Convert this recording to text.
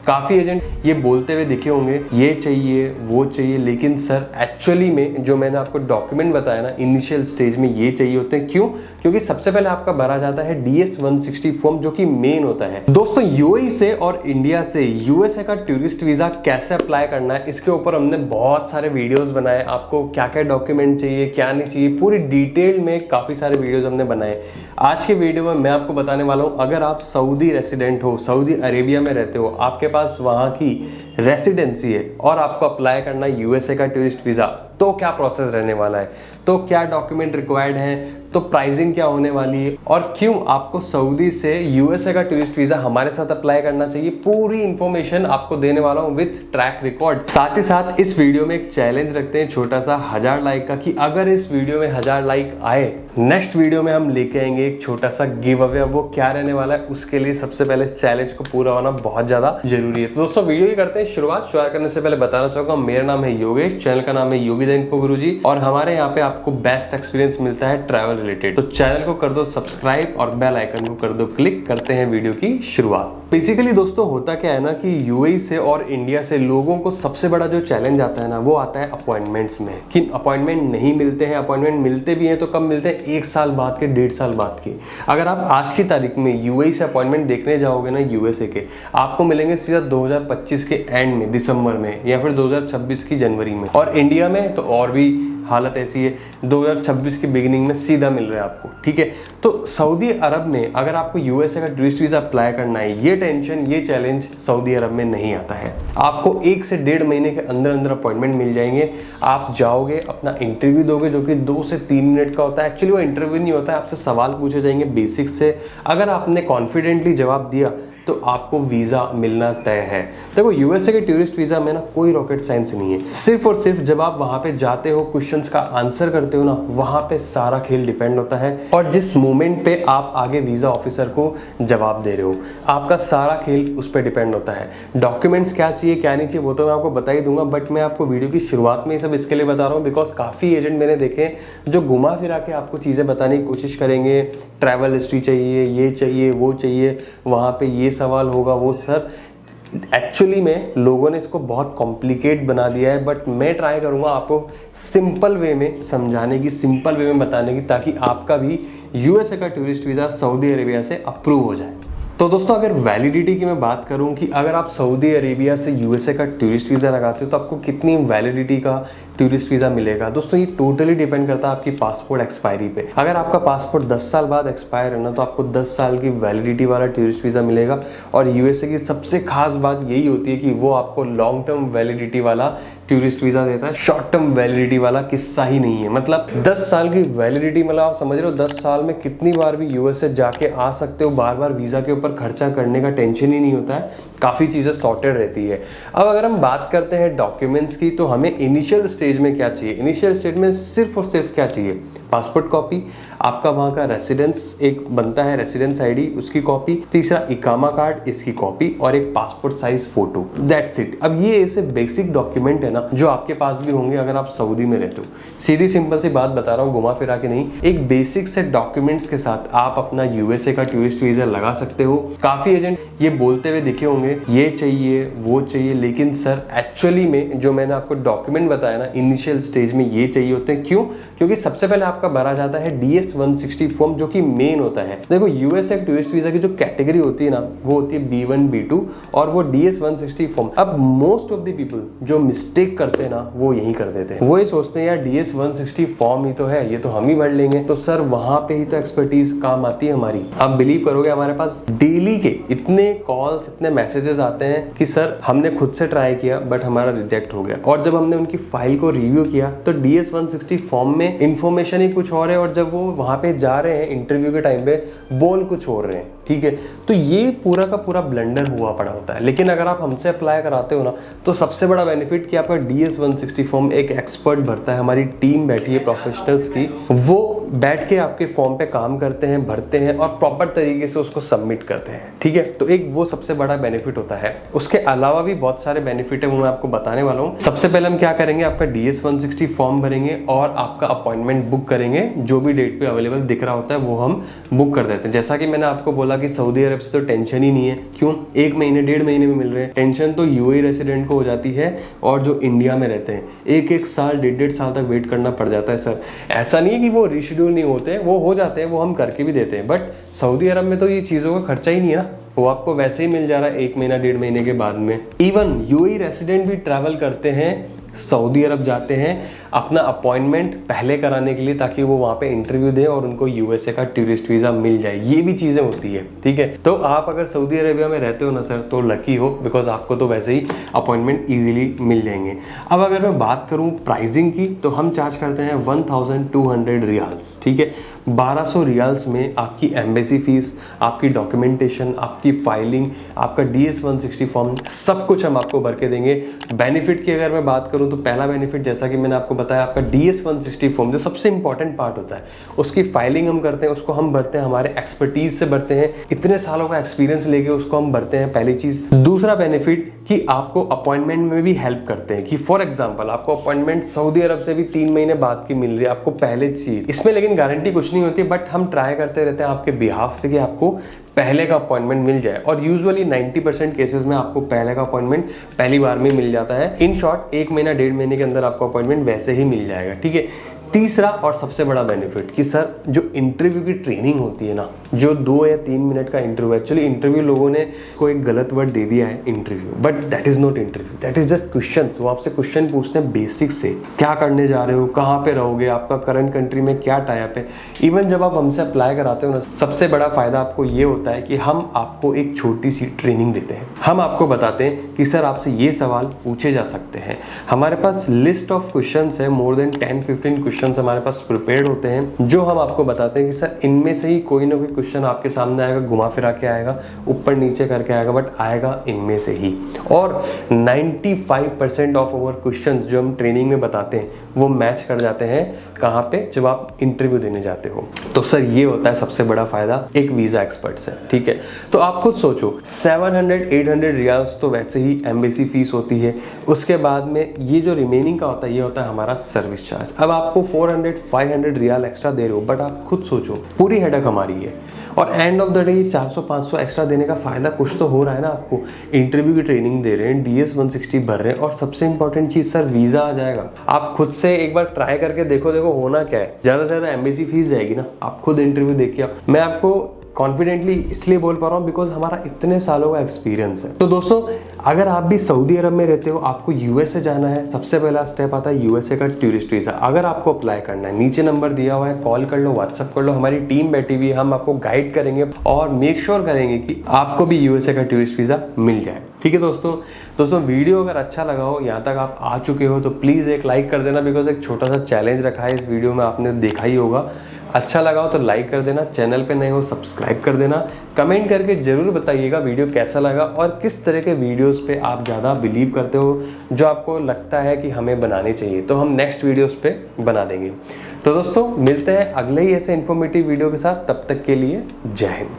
काफी एजेंट ये बोलते हुए दिखे होंगे ये चाहिए वो चाहिए, लेकिन सर एक्चुअली में जो मैंने आपको डॉक्यूमेंट बताया ना इनिशियल स्टेज में ये चाहिए होते हैं। क्यों? क्योंकि सबसे पहले आपका भरा जाता है DS-160 फॉर्म जो कि मेन होता है। दोस्तों यूएई से और इंडिया से यूएसए का टूरिस्ट वीजा कैसे अप्लाई करना है इसके ऊपर हमने बहुत सारे वीडियोस बनाए। आपको क्या क्या डॉक्यूमेंट चाहिए क्या नहीं चाहिए पूरी डिटेल में काफी सारे वीडियोस हमने बनाए। आज के वीडियो में मैं आपको बताने वाला हूं, अगर आप सऊदी रेसिडेंट हो, सऊदी अरेबिया में रहते हो, आपके पास वहां की रेसिडेंसी है और आपको अप्लाई करना है यूएसए का टूरिस्ट वीजा, तो क्या प्रोसेस रहने वाला है, तो क्या डॉक्यूमेंट रिक्वायर्ड है, तो प्राइसिंग क्या होने वाली है और क्यों आपको सऊदी से यूएसए का टूरिस्ट वीजा हमारे साथ अप्लाई करना चाहिए, पूरी इंफॉर्मेशन आपको देने वाला हूं विथ ट्रैक रिकॉर्ड। साथ ही साथ इस वीडियो में एक चैलेंज रखते हैं छोटा सा 1000 लाइक का, कि अगर इस वीडियो में 1000 लाइक आए नेक्स्ट वीडियो में हम लेके आएंगे एक छोटा सा गिव अवे। वो क्या रहने वाला है उसके लिए सबसे पहले इस चैलेंज को पूरा होना बहुत ज्यादा जरूरी है। तो दोस्तों वीडियो ही करते हैं शुरुआत करने से पहले बताना चाहूंगा मेरा नाम है योगेश, चैनल का नाम है योगी द इन्फो गुरुजी और हमारे यहाँ पे आपको बेस्ट एक्सपीरियंस मिलता है ट्रैवल रिलेटेड। तो चैनल को कर दो सब्सक्राइब और बेल आइकन को कर दो क्लिक। करते हैं वीडियो की शुरुआत। बेसिकली दोस्तों होता क्या है ना कि यूएई से और इंडिया से लोगों को सबसे बड़ा जो चैलेंज आता है ना वो आता है अपॉइंटमेंट्स में, कि अपॉइंटमेंट नहीं मिलते हैं। अपॉइंटमेंट मिलते भी हैं तो कब मिलते हैं, 1 साल बाद के, 1.5 साल बाद के। अगर आप आज की तारीख में यूएई से अपॉइंटमेंट देखने जाओगे ना यूएसए के, आपको मिलेंगे सीधा 2025 के एंड में, दिसंबर में, या फिर 2026 की जनवरी में। और इंडिया में तो और भी हालत ऐसी है, 2026 की बिगिनिंग में सीधा मिल रहा है आपको। ठीक है, तो सऊदी अरब में अगर आपको यूएसए का टूरिस्ट वीजा अप्लाई करना है, ये टेंशन ये चैलेंज सऊदी अरब में नहीं आता है। आपको 1 से 1.5 महीने के अंदर अंदर अपॉइंटमेंट मिल जाएंगे। आप जाओगे, अपना इंटरव्यू दोगे जो कि 2 से 3 मिनट का होता है। एक्चुअली वो इंटरव्यू नहीं होता है, आपसे सवाल पूछे जाएंगे बेसिक से। अगर आपने कॉन्फिडेंटली जवाब दिया तो आपको वीजा मिलना तय है। देखो यूएसए के टूरिस्ट वीजा में ना कोई रॉकेट साइंस नहीं है। सिर्फ और सिर्फ जब आप वहां पे जाते हो, क्वेश्चंस का आंसर करते हो ना, वहां पे सारा खेल डिपेंड होता है। और जिस मोमेंट पे आप आगे वीजा ऑफिसर को जवाब दे रहे हो, आपका सारा खेल उस पर डिपेंड होता है। डॉक्यूमेंट्स क्या चाहिए क्या नहीं चाहिए वो तो मैं आपको बता ही दूंगा, बट मैं आपको वीडियो की शुरुआत में ही सब इसके लिए बता रहा हूँ बिकॉज काफी एजेंट मैंने देखे जो घुमा फिरा के आपको चीजें बताने की कोशिश करेंगे। ट्रैवल हिस्ट्री चाहिए, ये चाहिए वो चाहिए, वहां पे ये सवाल होगा वो। सर एक्चुअली में लोगों ने इसको बहुत कॉम्प्लिकेट बना दिया है, बट मैं ट्राई करूंगा आपको सिंपल वे में समझाने की, सिंपल वे में बताने की, ताकि आपका भी यूएसए का टूरिस्ट वीजा सऊदी अरेबिया से अप्रूव हो जाए। तो दोस्तों अगर वैलिडिटी की मैं बात करूं कि अगर आप सऊदी अरेबिया से यूएसए का टूरिस्ट वीज़ा लगाते हो तो आपको कितनी वैलिडिटी का टूरिस्ट वीज़ा मिलेगा। दोस्तों ये टोटली डिपेंड करता है आपकी पासपोर्ट एक्सपायरी पे। अगर आपका पासपोर्ट 10 साल बाद एक्सपायर है ना तो आपको 10 साल की वैलिडिटी वाला टूरिस्ट वीज़ा मिलेगा। और यूएसए की सबसे खास बात यही होती है कि वो आपको लॉन्ग टर्म वैलिडिटी वाला टूरिस्ट वीज़ा देता है, शॉर्ट टर्म वैलिडिटी वाला किस्सा ही नहीं है। मतलब 10 साल की वैलिडिटी, मतलब आप समझ रहे हो 10 साल में कितनी बार भी यूएसए जाके आ सकते हो, बार बार वीज़ा के ऊपर खर्चा करने का टेंशन ही नहीं होता है, काफ़ी चीज़ें सॉर्टेड रहती है। अब अगर हम बात करते हैं डॉक्यूमेंट्स की, तो हमें इनिशियल स्टेज में क्या चाहिए। इनिशियल स्टेज में सिर्फ और सिर्फ क्या चाहिए, पासपोर्ट कॉपी, आपका वहाँ का रेसिडेंस एक बनता है, रेसिडेंस आईडी उसकी कॉपी, तीसरा इकामा कार्ड इसकी कॉपी और एक passport size photo, that's it. अब ये ऐसे बेसिक डॉक्यूमेंट है ना जो आपके पास भी होंगे अगर आप सऊदी में रहते हो। सीधी सिंपल सी बात बता रहा हूँ, घुमा फिरा के नहीं, एक बेसिक से डॉक्यूमेंट्स के साथ आप अपना यूएसए का टूरिस्ट वीजा लगा सकते हो। काफी एजेंट ये बोलते हुए दिखे होंगे ये चाहिए वो चाहिए, लेकिन सर एक्चुअली में जो मैंने आपको डॉक्यूमेंट बताया ना इनिशियल स्टेज में ये चाहिए होते हैं। क्यों? क्योंकि सबसे पहले आपका भरा जाता है DS-160 फॉर्म जो कि मेन होता है। देखो यूएसए टूरिस्ट वीजा की जो कैटेगरी होती है ना वो होती है B1 B2 और वो DS-160 फॉर्म। अब मोस्ट ऑफ द पीपल जो मिस्टेक करते हैं ना वो यही कर देते हैं, वो ये सोचते हैं यार DS-160 फॉर्म ही तो है, ये तो हम ही भर लेंगे। तो सर वहां पे ही तो एक्सपर्टीज काम आती है हमारी। आप बिलीव करोगे हमारे पास डेली के इतने कॉल्स, इतने मैसेजेस आते हैं कि सर हमने खुद से ट्राई किया बट हमारा रिजेक्ट हो गया। और जब हमने उनकी फाइल को रिव्यू किया तो DS-160 फॉर्म में इंफॉर्मेशन ही कुछ और है और जब वो वहां पे जा रहे हैं इंटरव्यू के टाइम पे बोल कुछ और रहे हैं। ठीक है, तो ये पूरा का पूरा ब्लंडर हुआ पड़ा होता है। लेकिन अगर आप हमसे अप्लाई कराते हो ना तो सबसे बड़ा बेनिफिट कि आपका DS-160 फॉर्म एक एक्सपर्ट भरता है, हमारी टीम बैठी है प्रोफेशनल्स की, वो बैठ के आपके फॉर्म पे काम करते हैं, भरते हैं और प्रॉपर तरीके से उसको सबमिट करते हैं। ठीक है, तो एक वो सबसे बड़ा बेनिफिट होता है। उसके अलावा भी बहुत सारे बेनिफिट है, वो मैं आपको बताने वाला हूँ। सबसे पहले हम क्या करेंगे, आपका DS-160 फॉर्म भरेंगे और आपका अपॉइंटमेंट बुक करेंगे। जो भी डेट पे अवेलेबल दिख रहा होता है वो हम बुक कर देते हैं। जैसा कि मैंने आपको बोला कि सऊदी अरब से तो टेंशन ही नहीं है। क्यों? 1 महीने 1.5 महीने में मिल रहे हैं। टेंशन तो यूएई रेसिडेंट को हो जाती है और जो इंडिया में रहते हैं 1-1 साल 1.5 साल तक वेट करना पड़ जाता है सर। ऐसा नहीं है कि वो रिशेड्यूल नहीं होते, वो हो जाते हैं, वो हम करके भी देते हैं, बट सऊदी अरब में तो ये चीज़ों का खर्चा ही नहीं है ना, वो आपको वैसे ही मिल जा रहा है 1 महीना 1.5 महीने के बाद में। इवन यूएई रेसिडेंट भी ट्रैवल करते हैं, सऊदी अरब जाते हैं अपना अपॉइंटमेंट पहले कराने के लिए, ताकि वो वहाँ पे इंटरव्यू दें और उनको यूएसए का टूरिस्ट वीज़ा मिल जाए। ये भी चीज़ें होती है, ठीक है। तो आप अगर सऊदी अरेबिया में रहते हो ना सर, तो लकी हो, बिकॉज आपको तो वैसे ही अपॉइंटमेंट ईजिली मिल जाएंगे। अब अगर मैं बात करूँ प्राइसिंग की, तो हम चार्ज करते हैं 1200 रियाल्स, ठीक है। 1200 रियाल्स में आपकी एम्बेसी फीस, आपकी डॉक्यूमेंटेशन, आपकी फाइलिंग, आपका DS-160 फॉर्म, सब कुछ हम आपको भर के देंगे। बेनिफिट की अगर मैं बात करूं तो पहला बेनिफिट, जैसा कि मैंने आपको बताया, आपका DS-160 फॉर्म जो सबसे इंपॉर्टेंट पार्ट होता है, उसकी फाइलिंग हम करते हैं, उसको हम भरते हैं हमारे एक्सपर्टीज से भरते हैं, इतने सालों का एक्सपीरियंस लेके उसको हम भरते हैं, पहली चीज। दूसरा बेनिफिट कि आपको अपॉइंटमेंट में भी हेल्प करते हैं, कि फॉर एग्जाम्पल आपको अपॉइंटमेंट सऊदी अरब से भी 3 महीने बाद की मिल रही है, आपको पहले चाहिए। इसमें लेकिन गारंटी कुछ नहीं होती, बट हम ट्राई करते रहते हैं आपके बिहाफ पे कि आपको पहले का अपॉइंटमेंट मिल जाए, और यूजुअली 90% केसेस में आपको पहले का अपॉइंटमेंट पहली बार में मिल जाता है। इन शॉर्ट 1 महीना 1.5 महीने के अंदर आपको अपॉइंटमेंट वैसे ही मिल जाएगा, ठीक है। तीसरा और सबसे बड़ा बेनिफिट कि सर जो इंटरव्यू की ट्रेनिंग होती है ना, जो 2 या 3 मिनट का इंटरव्यू, एक्चुअली इंटरव्यू लोगों ने कोई गलत वर्ड दे दिया है interview, but that is not interview, that is just questions. वो आपसे क्वेश्चन पूछते हैं बेसिक से, क्या करने जा रहे हो, कहाँ पे रहोगे, आपका करंट कंट्री में क्या टाई अप है। इवन जब आप हमसे अप्लाई कराते हो ना, सबसे बड़ा फायदा आपको ये होता है कि हम आपको एक छोटी सी ट्रेनिंग देते हैं। हम आपको बताते हैं कि सर आपसे ये सवाल पूछे जा सकते हैं। हमारे पास लिस्ट ऑफ क्वेश्चंस है, मोर देन 10-15 क्वेश्चंस हमारे पास प्रिपेयर्ड होते हैं, जो हम आपको बताते हैं कि सर इनमें से ही कोई ना कोई क्वेश्चन आपके सामने आएगा, घुमा फिरा के आएगा, ऊपर नीचे करके आएगा, बट आएगा इनमें से ही। और 95% ऑफ ओवर क्वेश्चंस जो हम ट्रेनिंग में बताते हैं वो मैच कर जाते हैं कहाँ पे, जब आप इंटरव्यू देने जाते हो। तो सर ये होता है सबसे बड़ा फायदा एक वीजा एक्सपर्ट से, ठीक है। तो आप खुद सोचो 700-800 रियाल्स तो वैसे ही एम्बेसी फीस होती है, उसके बाद में ये जो रिमेनिंग का होता है ये होता है हमारा सर्विस चार्ज। अब आपको 400-500 रियाल एक्स्ट्रा दे रहे हो, बट आप खुद सोचो पूरी हेडक हमारी है, और end of the day 400-500 extra देने का फायदा कुछ तो हो रहा है ना आपको। इंटरव्यू की ट्रेनिंग दे रहे हैं, DS-160 भर रहे हैं, और सबसे इंपॉर्टेंट चीज सर वीजा आ जाएगा। आप खुद से एक बार ट्राई करके देखो होना क्या है। ज्यादा से ज्यादा एम्बेसी फीस जाएगी ना, आप खुद इंटरव्यू देखिए। मैं आपको कॉन्फिडेंटली इसलिए बोल पा रहा हूँ बिकॉज हमारा इतने सालों का एक्सपीरियंस है। तो दोस्तों अगर आप भी सऊदी अरब में रहते हो, आपको यूएसए जाना है, सबसे पहला स्टेप आता है यूएसए का टूरिस्ट वीजा। अगर आपको अप्लाई करना है, नीचे नंबर दिया हुआ है, कॉल कर लो, व्हाट्सअप कर लो, हमारी टीम बैठी हुई है, हम आपको गाइड करेंगे और मेक श्योर करेंगे कि आपको भी यूएसए का टूरिस्ट वीजा मिल जाए, ठीक है। दोस्तों वीडियो अगर अच्छा लगा हो, यहाँ तक आप आ चुके हो, तो प्लीज़ एक लाइक कर देना, बिकॉज एक छोटा सा चैलेंज रखा है इस वीडियो में, आपने देखा ही होगा। अच्छा लगा हो तो लाइक कर देना, चैनल पे नए हो सब्सक्राइब कर देना, कमेंट करके जरूर बताइएगा वीडियो कैसा लगा और किस तरह के वीडियोस पे आप ज़्यादा बिलीव करते हो, जो आपको लगता है कि हमें बनाने चाहिए, तो हम नेक्स्ट वीडियोस पे बना देंगे। तो दोस्तों मिलते हैं अगले ही ऐसे इन्फॉर्मेटिव वीडियो के साथ, तब तक के लिए जय हिंद।